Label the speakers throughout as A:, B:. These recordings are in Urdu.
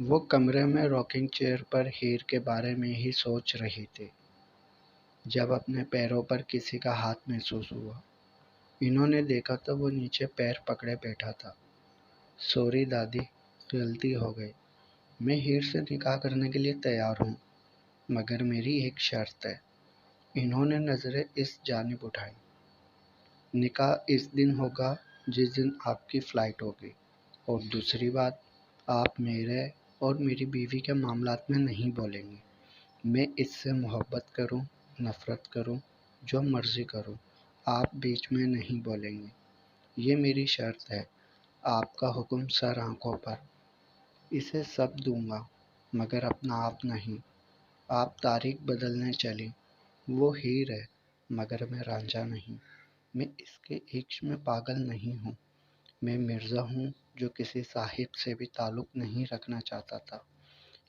A: وہ کمرے میں راکنگ چیئر پر ہیر کے بارے میں ہی سوچ رہی تھی جب اپنے پیروں پر کسی کا ہاتھ محسوس ہوا۔ انہوں نے دیکھا تو وہ نیچے پیر پکڑے بیٹھا تھا۔ سوری دادی، غلطی ہو گئی۔ میں ہیر سے نکاح کرنے کے لیے تیار ہوں، مگر میری ایک شرط ہے۔ انہوں نے نظریں اس جانب اٹھائی۔ نکاح اس دن ہوگا جس دن آپ کی فلائٹ ہوگی، اور دوسری بات، آپ میرے اور میری بیوی کے معاملات میں نہیں بولیں گے۔ میں اس سے محبت کروں، نفرت کروں، جو مرضی کروں، آپ بیچ میں نہیں بولیں گے۔ یہ میری شرط ہے۔ آپ کا حکم سر آنکھوں پر۔ اسے سب دوں گا، مگر اپنا آپ نہیں۔ آپ تاریخ بدلنے چلی۔ وہ ہیر ہے، مگر میں رانجھا نہیں۔ میں اس کے عشق میں پاگل نہیں ہوں۔ میں مرزا ہوں جو کسی صاحب سے بھی تعلق نہیں رکھنا چاہتا تھا۔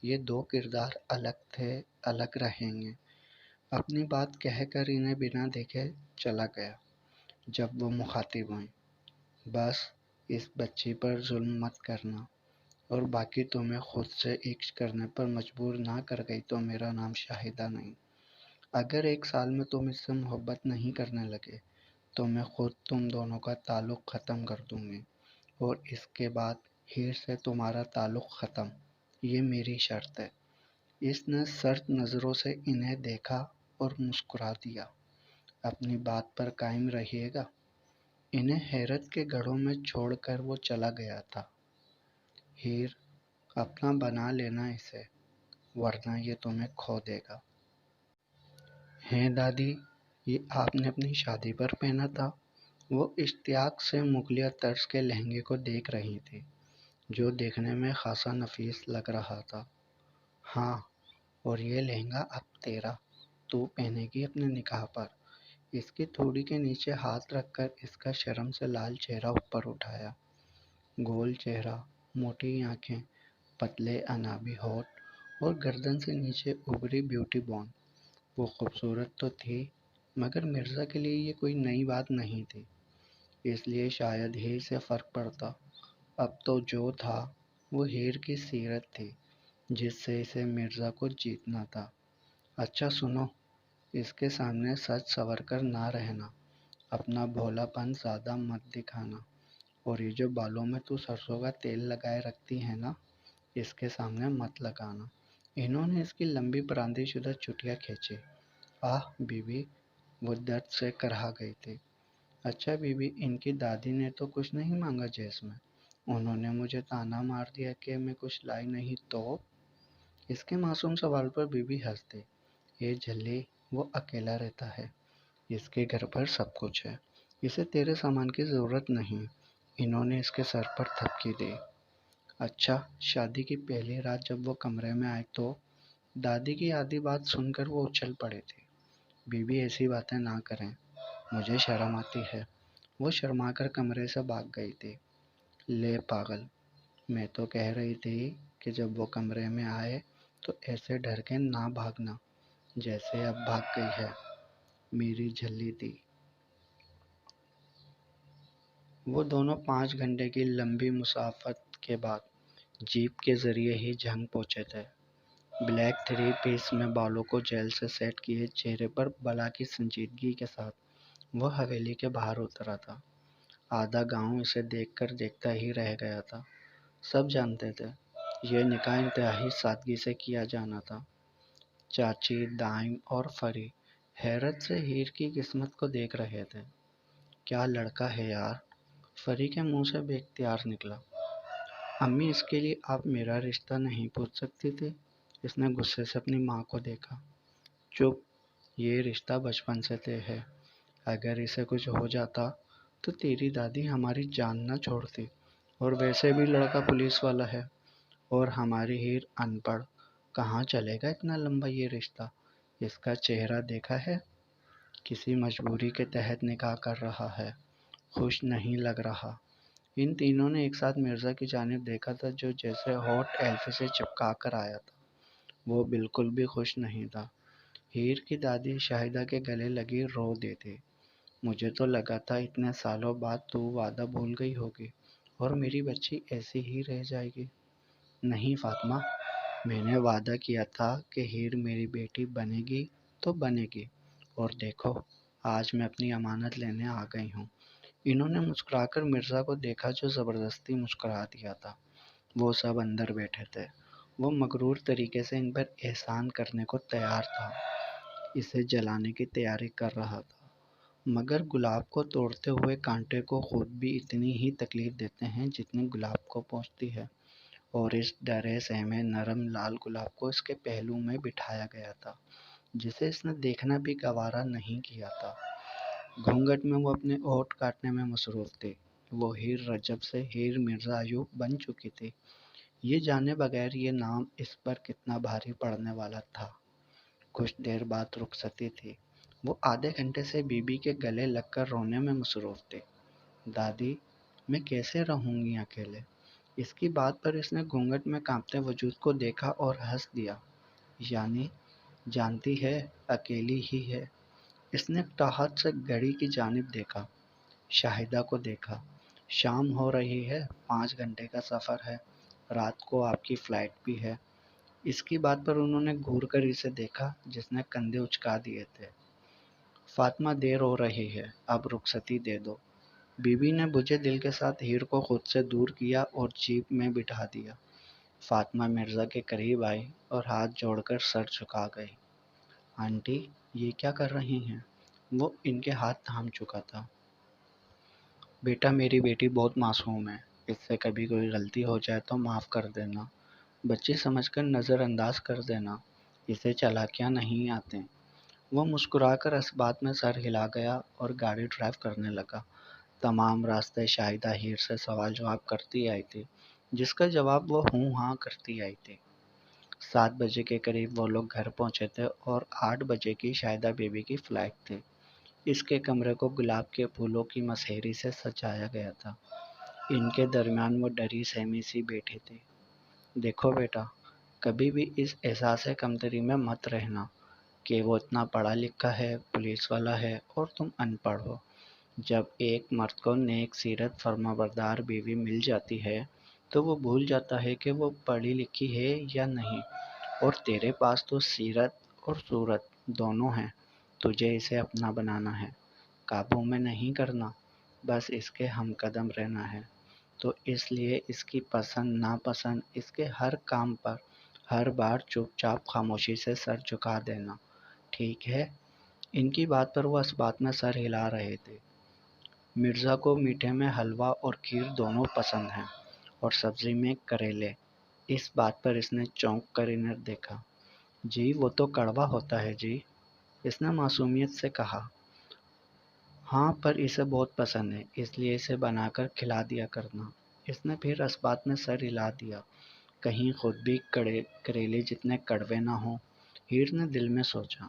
A: یہ دو کردار الگ تھے، الگ رہیں گے۔ اپنی بات کہہ کر انہیں بنا دیکھے چلا گیا۔ جب وہ مخاطب ہوئیں، بس اس بچی پر ظلم مت کرنا، اور باقی تمہیں خود سے عشق کرنے پر مجبور نہ کر گئی تو میرا نام شاہدہ نہیں۔ اگر 1 سال میں تم اس سے محبت نہیں کرنے لگے تو میں خود تم دونوں کا تعلق ختم کر دوں گی، اور اس کے بعد ہیر سے تمہارا تعلق ختم۔ یہ میری شرط ہے۔ اس نے سرد نظروں سے انہیں دیکھا اور مسکرا دیا۔ اپنی بات پر قائم رہیے گا؟ انہیں حیرت کے گڑھوں میں چھوڑ کر وہ چلا گیا تھا۔ ہیر، اپنا بنا لینا اسے، ورنہ یہ تمہیں کھو دے گا۔ ہیں دادی، یہ آپ نے اپنی شادی پر پہنا تھا؟ وہ اشتیاق سے مغلیہ طرز کے لہنگے کو دیکھ رہی تھی، جو دیکھنے میں خاصا نفیس لگ رہا تھا۔ ہاں، اور یہ لہنگا اب تیرا، تو پہنے گی اپنے نکاح پر۔ اس کی تھوڑی کے نیچے ہاتھ رکھ کر اس کا شرم سے لال چہرہ اوپر اٹھایا۔ گول چہرہ، موٹی آنکھیں، پتلے انابی ہونٹ، اور گردن سے نیچے ابری بیوٹی بون۔ وہ خوبصورت تو تھی، مگر مرزا کے لیے یہ کوئی نئی بات نہیں تھی، اس لیے شاید ہیر سے فرق پڑتا۔ اب تو جو تھا وہ ہیر کی سیرت تھی، جس سے اسے مرزا کو جیتنا تھا۔ اچھا سنو، اس کے سامنے سج سنور کر نہ رہنا، اپنا بھولا پن زیادہ مت دکھانا، اور یہ جو بالوں میں تو سرسوں کا تیل لگائے رکھتی ہے نا، اس کے سامنے مت لگانا۔ انہوں نے اس کی لمبی براندی شدہ چٹیاں کھینچی۔ آہ بی بی، وہ درد سے کرہا گئی تھی۔ اچھا بی بی، ان کی دادی نے تو کچھ نہیں مانگا جہیز میں؟ انہوں نے مجھے طعنہ مار دیا کہ میں کچھ لائی نہیں تو؟ اس کے معصوم سوال پر بی بی ہنس دی۔ اے جھلی، وہ اکیلا رہتا ہے، اس کے گھر پر سب کچھ ہے، اسے تیرے سامان کی ضرورت نہیں۔ انہوں نے اس کے سر پر تھپکی دی۔ اچھا، شادی کی پہلی رات جب وہ کمرے میں آئے تو دادی کی آدھی بات سن کر وہ اچھل پڑی تھی۔ بی بی ایسی باتیں نہ کریں، مجھے شرم آتی ہے۔ وہ شرما کر کمرے سے بھاگ گئی تھی۔ لے پاگل، میں تو کہہ رہی تھی کہ جب وہ کمرے میں آئے تو ایسے ڈر کے نہ بھاگنا جیسے اب بھاگ گئی ہے، میری جھلی دی۔ وہ دونوں 5 گھنٹے کی لمبی مسافت کے بعد جیپ کے ذریعے ہی جھنگ پہنچے تھے۔ بلیک 3 پیس میں بالوں کو جیل سے سیٹ کیے چہرے پر بلا کی سنجیدگی کے ساتھ وہ حویلی کے باہر اترا تھا۔ آدھا گاؤں اسے دیکھ کر دیکھتا ہی رہ گیا تھا۔ سب جانتے تھے یہ نکاح انتہائی سادگی سے کیا جانا تھا۔ چاچی، دائم اور فری حیرت سے ہیر کی قسمت کو دیکھ رہے تھے۔ کیا لڑکا ہے یار، فری کے منہ سے بے اختیار نکلا۔ امی، اس کے لیے آپ میرا رشتہ نہیں پوچھ سکتی تھی؟ اس نے غصے سے اپنی ماں کو دیکھا۔ چپ، یہ رشتہ بچپن سے طے ہے۔ اگر اسے کچھ ہو جاتا تو تیری دادی ہماری جان نہ چھوڑتی، اور ویسے بھی لڑکا پولیس والا ہے، اور ہماری ہیر ان پڑھ، کہاں چلے گا اتنا لمبا یہ رشتہ؟ اس کا چہرہ دیکھا ہے؟ کسی مجبوری کے تحت نکاح کر رہا ہے، خوش نہیں لگ رہا۔ ان تینوں نے ایک ساتھ مرزا کی جانب دیکھا تھا، جو جیسے ہاٹ ایلفی سے چپکا کر آیا تھا۔ وہ بالکل بھی خوش نہیں تھا۔ ہیر کی دادی شاہدہ کے گلے لگی رو دیتی۔ مجھے تو لگا تھا اتنے سالوں بعد تو وعدہ بھول گئی ہوگی اور میری بچی ایسی ہی رہ جائے گی۔ نہیں فاطمہ، میں نے وعدہ کیا تھا کہ ہیر میری بیٹی بنے گی تو بنے گی، اور دیکھو آج میں اپنی امانت لینے آ گئی ہوں۔ انہوں نے مسکرا کر مرزا کو دیکھا جو زبردستی مسکرا دیا تھا۔ وہ سب اندر بیٹھے تھے۔ وہ مغرور طریقے سے ان پر احسان کرنے کو تیار تھا، اسے جلانے کی تیاری کر رہا تھا، مگر گلاب کو توڑتے ہوئے کانٹے کو خود بھی اتنی ہی تکلیف دیتے ہیں جتنی گلاب کو پہنچتی ہے، اور اس ڈرے سہمے نرم لال گلاب کو اس کے پہلو میں بٹھایا گیا تھا جسے اس نے دیکھنا بھی گوارا نہیں کیا تھا۔ گھونگھٹ میں وہ اپنے ہونٹ کاٹنے میں مصروف تھی۔ وہ ہیر رجب سے ہیر مرزا ایوب بن چکی تھی، یہ جانے بغیر یہ نام اس پر کتنا بھاری پڑنے والا تھا۔ کچھ دیر بعد رخصتی تھی۔ وہ آدھے گھنٹے سے بی بی کے گلے لگ کر رونے میں مصروف تھی۔ دادی، میں کیسے رہوں گی اکیلے؟ اس کی بات پر اس نے گھونگھٹ میں کانپتے وجود کو دیکھا اور ہنس دیا۔ یعنی جانتی ہے اکیلی ہی ہے۔ اس نے ٹاہت سے گھڑی کی جانب دیکھا، شاہدہ کو دیکھا۔ شام ہو رہی ہے، 5 گھنٹے کا سفر ہے، رات کو آپ کی فلائٹ بھی ہے۔ اس کی بات پر انہوں نے گھور کر اسے دیکھا جس نے کندھے اچکا دیے تھے۔ فاطمہ دیر ہو رہی ہے، اب رخصتی دے دو۔ بی بی نے بجھے دل کے ساتھ ہیر کو خود سے دور کیا اور جیپ میں بٹھا دیا۔ فاطمہ مرزا کے قریب آئی اور ہاتھ جوڑ کر سر جھکا گئی۔ آنٹی، یہ کیا کر رہی ہیں؟ وہ ان کے ہاتھ تھام چکا تھا۔ بیٹا، میری بیٹی بہت معصوم ہے، اس سے کبھی کوئی غلطی ہو جائے تو معاف کر دینا، بچی سمجھ کر نظر انداز کر دینا، اسے چالاکیاں نہیں آتے۔ وہ مسکرا کر اس بات میں سر ہلا گیا اور گاڑی ڈرائیو کرنے لگا۔ تمام راستے شاہدہ ہیر سے سوال جواب کرتی آئی تھی، جس کا جواب وہ ہوں ہاں کرتی آئی تھی۔ 7 بجے کے قریب وہ لوگ گھر پہنچے تھے اور 8 بجے کی شاہدہ بیوی کی فلائٹ تھی۔ اس کے کمرے کو گلاب کے پھولوں کی مسحری سے سجایا گیا تھا۔ ان کے درمیان وہ ڈری سہمی سی بیٹھی تھی۔ دیکھو بیٹا، کبھی بھی اس احساس کمتری میں مت رہنا کہ وہ اتنا پڑھا لکھا ہے، پولیس والا ہے اور تم ان پڑھ ہو۔ جب ایک مرد کو نیک سیرت فرمانبردار بیوی مل جاتی ہے تو وہ بھول جاتا ہے کہ وہ پڑھی لکھی ہے یا نہیں، اور تیرے پاس تو سیرت اور صورت دونوں ہیں، تجھے اسے اپنا بنانا ہے، قابو میں نہیں کرنا، بس اس کے ہم قدم رہنا ہے۔ تو اس لیے اس کی پسند ناپسند، اس کے ہر کام پر ہر بار چپ چاپ خاموشی سے سر جھکا دینا، ٹھیک ہے؟ ان کی بات پر وہ اس بات میں سر ہلا رہے تھے۔ مرزا کو میٹھے میں حلوہ اور کھیر دونوں پسند ہیں، اور سبزی میں کریلے۔ اس بات پر اس نے چونک کر انہیں دیکھا۔ جی وہ تو کڑوا ہوتا ہے جی، اس نے معصومیت سے کہا۔ ہاں پر اسے بہت پسند ہے، اس لیے اسے بنا کر کھلا دیا کرنا۔ اس نے پھر اس بات میں سر ہلا دیا۔ کہیں خود بھی کریلے جتنے کڑوے نہ ہوں، ہیر نے دل میں سوچا۔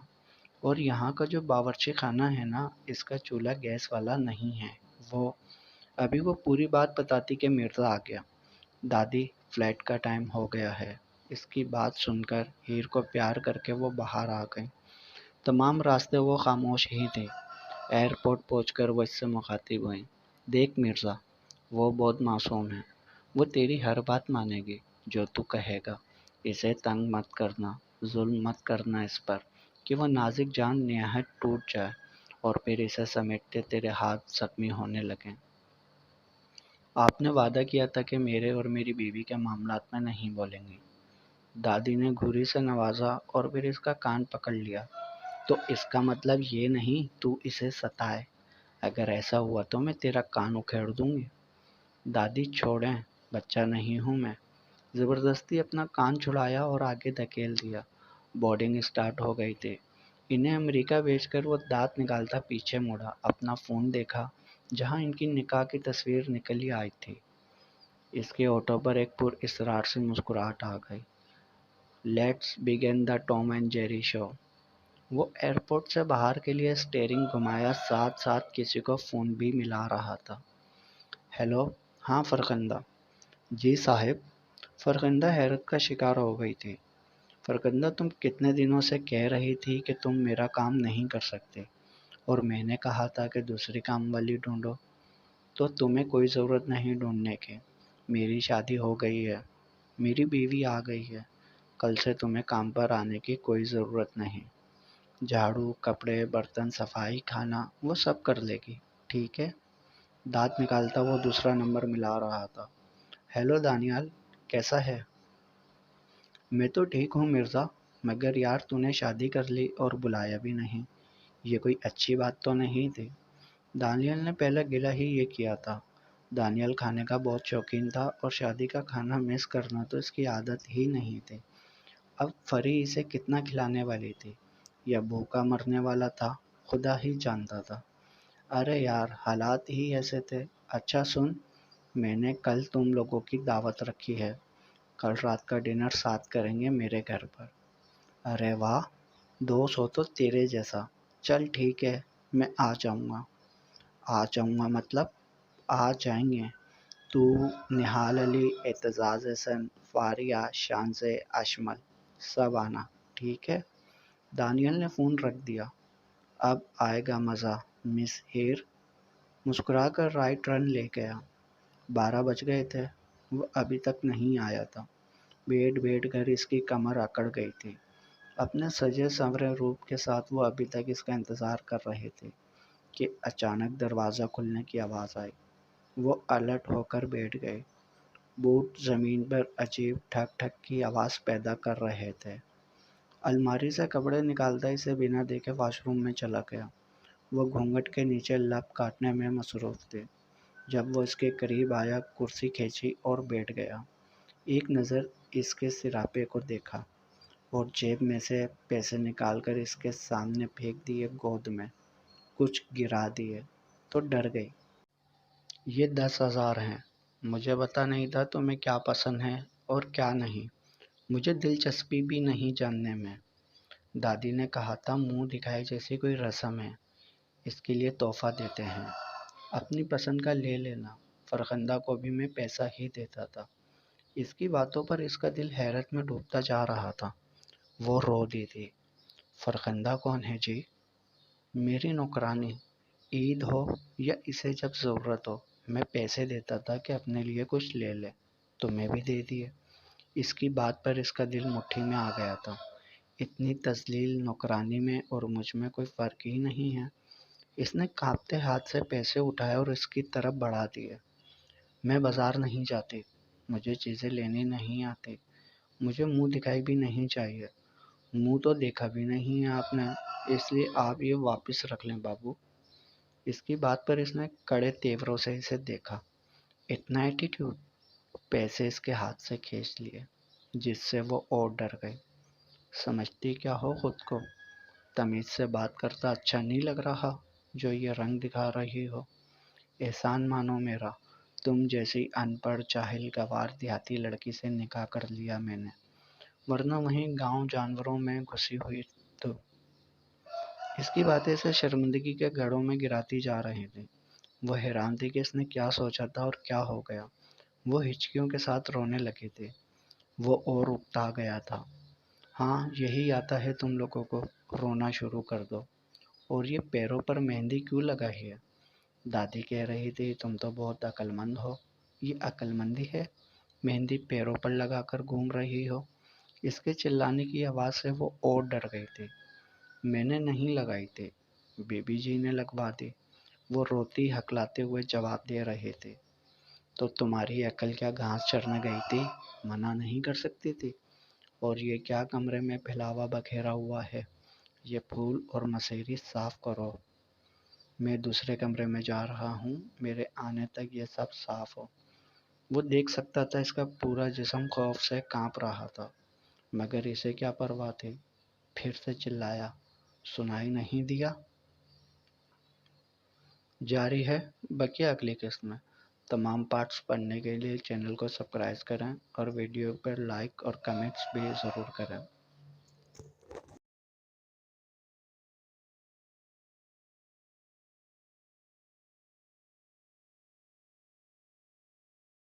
A: اور یہاں کا جو باورچی خانہ ہے نا، اس کا چولہا گیس والا نہیں ہے۔ ابھی وہ پوری بات بتاتی کہ مرزا آ گیا۔ دادی، فلائٹ کا ٹائم ہو گیا ہے۔ اس کی بات سن کر ہیر کو پیار کر کے وہ باہر آ گئی۔ تمام راستے وہ خاموش ہی تھی۔ ایئرپورٹ پہنچ کر وہ اس سے مخاطب ہوئی۔ دیکھ مرزا، وہ بہت معصوم ہے، وہ تیری ہر بات مانے گی جو تو کہے گا۔ اسے تنگ مت کرنا، ظلم مت کرنا اس پر کہ وہ نازک جان نہایت ٹوٹ جائے اور پھر اسے سمیٹتے تیرے ہاتھ زخمی ہونے لگیں۔ آپ نے وعدہ کیا تھا کہ میرے اور میری بیوی کے معاملات میں نہیں بولیں گی۔ دادی نے گھوری سے نوازا اور پھر اس کا کان پکڑ لیا۔ تو اس کا مطلب یہ نہیں تو اسے ستائے؟ اگر ایسا ہوا تو میں تیرا کان اکھیڑ دوں گی۔ دادی چھوڑیں، بچہ نہیں ہوں میں۔ زبردستی اپنا کان چھڑایا اور آگے دھکیل دیا۔ بورڈنگ اسٹارٹ ہو گئی تھی۔ انہیں امریکہ بھیج کر وہ دانت نکالتا پیچھے مڑا، اپنا فون دیکھا جہاں ان کی نکاح کی تصویر نکلی آئی تھی۔ اس کے ہونٹوں پر ایک پر اسرار سی مسکراہٹ آ گئی۔ Let's begin the Tom and Jerry show. وہ ایئرپورٹ سے باہر کے لیے اسٹیئرنگ گھمایا، ساتھ ساتھ کسی کو فون بھی ملا رہا تھا۔ ہیلو، ہاں فرخندہ۔ جی صاحب۔ فرخندہ حیرت کا شکار ہو گئی تھی۔ فرخندہ، تم کتنے دنوں سے کہہ رہی تھی کہ تم میرا کام نہیں کر سکتے، اور میں نے کہا تھا کہ دوسری کام والی ڈھونڈو۔ تو تمہیں کوئی ضرورت نہیں ڈھونڈنے کی، میری شادی ہو گئی ہے۔ میری بیوی آ گئی ہے، کل سے تمہیں کام پر آنے کی کوئی ضرورت نہیں۔ جھاڑو، کپڑے، برتن، صفائی، کھانا وہ سب کر لے گی، ٹھیک ہے؟ دانت نکالتا وہ دوسرا نمبر ملا رہا تھا۔ ہیلو دانیال، کیسا ہے؟ میں تو ٹھیک ہوں مرزا، مگر یار تو نے شادی کر لی اور بلایا بھی نہیں، یہ کوئی اچھی بات تو نہیں تھی۔ دانیال نے پہلے گلہ ہی یہ کیا تھا۔ دانیال کھانے کا بہت شوقین تھا اور شادی کا کھانا مس کرنا تو اس کی عادت ہی نہیں تھی۔ اب فری اسے کتنا کھلانے والی تھی یا بھوکا مرنے والا تھا، خدا ہی جانتا تھا۔ ارے یار، حالات ہی ایسے تھے۔ اچھا سن، میں نے کل تم لوگوں کی دعوت رکھی ہے، کل رات کا ڈنر ساتھ کریں گے میرے گھر پر۔ ارے واہ، دوست ہو تو تیرے جیسا۔ چل ٹھیک ہے، میں آ جاؤں گا۔ آ جاؤں گا مطلب؟ آ جائیں گے۔ تو، نہال علی، اعتزاز حسن، فاریہ، شانز، اشمل، سب آنا، ٹھیک ہے؟ دانیال نے فون رکھ دیا۔ اب آئے گا مزہ، مس ہیر مسکرا کر رائٹ ٹرن لے گیا۔ 12 بج گئے تھے، وہ ابھی تک نہیں آیا تھا۔ بیٹھ کر اس کی کمر اکڑ گئی تھی۔ اپنے سجے سنورے روپ کے ساتھ وہ ابھی تک اس کا انتظار کر رہے تھے کہ اچانک دروازہ کھلنے کی آواز آئی۔ وہ الرٹ ہو کر بیٹھ گئے۔ بوٹ زمین پر عجیب ٹھک ٹھک کی آواز پیدا کر رہے تھے۔ الماری سے کپڑے نکالتا اسے بنا دیکھے واش روم میں چلا گیا۔ وہ گھونگھٹ کے نیچے لب کاٹنے میں مصروف تھے۔ جب وہ اس کے قریب آیا، کرسی کھینچی اور بیٹھ گیا۔ ایک نظر اس کے سراپے کو دیکھا اور جیب میں سے پیسے نکال کر اس کے سامنے پھینک دیے گود میں۔ کچھ گرا دیے تو ڈر گئی۔ یہ 10,000 ہیں۔ مجھے پتا نہیں تھا تمہیں کیا پسند ہے اور کیا نہیں۔ مجھے دلچسپی بھی نہیں جاننے میں۔ دادی نے کہا تھا منہ دکھائے جیسی کوئی رسم ہے، اس کے لیے تحفہ دیتے ہیں، اپنی پسند کا لے لینا۔ فرخندہ کو بھی میں پیسہ ہی دیتا تھا۔ اس کی باتوں پر اس کا دل حیرت میں ڈوبتا جا رہا تھا۔ وہ رو دی تھی۔ فرخندہ کون ہے جی؟ میری نوکرانی۔ عید ہو یا اسے جب ضرورت ہو، میں پیسے دیتا تھا کہ اپنے لیے کچھ لے لے، تمہیں بھی دے دیے۔ اس کی بات پر اس کا دل مٹھی میں آ گیا تھا۔ اتنی تذلیل نوکرانی میں اور مجھ میں کوئی فرق ہی نہیں ہے۔ اس نے کانپتے ہاتھ سے پیسے اٹھائے اور اس کی طرف بڑھا دیے۔ میں بازار نہیں جاتی، مجھے چیزیں لینی نہیں آتی، مجھے منہ دکھائی بھی نہیں چاہیے۔ منہ تو دیکھا بھی نہیں ہے آپ نے، اس لیے آپ یہ واپس رکھ لیں بابو۔ اس کی بات پر اس نے کڑے تیوروں سے اسے دیکھا۔ اتنا ایٹیٹیوڈ؟ پیسے اس کے ہاتھ سے کھینچ لیے، جس سے وہ اور ڈر گئی۔ سمجھتی کیا ہو خود کو؟ تمیز سے بات کرتا اچھا نہیں لگ رہا جو یہ رنگ دکھا رہی ہو؟ احسان مانو میرا، تم جیسی ان پڑھ جاہل گوار دیہاتی لڑکی سے نکاح کر لیا میں نے، ورنہ وہیں گاؤں جانوروں میں گھسی ہوئی تو۔ اس کی باتیں اسے شرمندگی کے گڑھوں میں گراتی جا رہی تھیں۔ وہ حیران تھی کہ اس نے کیا سوچا تھا اور کیا ہو گیا۔ وہ ہچکیوں کے ساتھ رونے لگی تھی۔ وہ اور اکتا گیا تھا۔ ہاں، یہی آتا ہے تم لوگوں کو، رونا شروع کر دو۔ اور یہ پیروں پر مہندی کیوں لگائی ہے؟ دادی کہہ رہی تھی تم تو بہت عقل مند ہو۔ یہ عقل مندی ہے؟ مہندی پیروں پر لگا کر گھوم رہی ہو؟ اس کے چلانے کی آواز سے وہ اور ڈر گئی تھی۔ میں نے نہیں لگائی تھی، بی بی جی نے لگوا دی، وہ روتی ہکلاتے ہوئے جواب دے رہے تھے۔ تو تمہاری عقل کیا گھاس چرنے گئی تھی؟ منع نہیں کر سکتی تھی؟ اور یہ کیا کمرے میں پھیلاوا بکھیرا ہوا ہے؟ یہ پھول اور مسیری صاف کرو، میں دوسرے کمرے میں جا رہا ہوں، میرے آنے تک یہ سب صاف ہو۔ وہ دیکھ سکتا تھا اس کا پورا جسم خوف سے کانپ رہا تھا، مگر اسے کیا پرواہ تھی۔ پھر سے چلایا، سنائی نہیں دیا؟ جاری ہے بقیہ اگلی قسط میں۔ تمام پارٹس پڑھنے کے لیے چینل کو سبسکرائب کریں اور ویڈیو پر لائک اور کمنٹس بھی ضرور کریں۔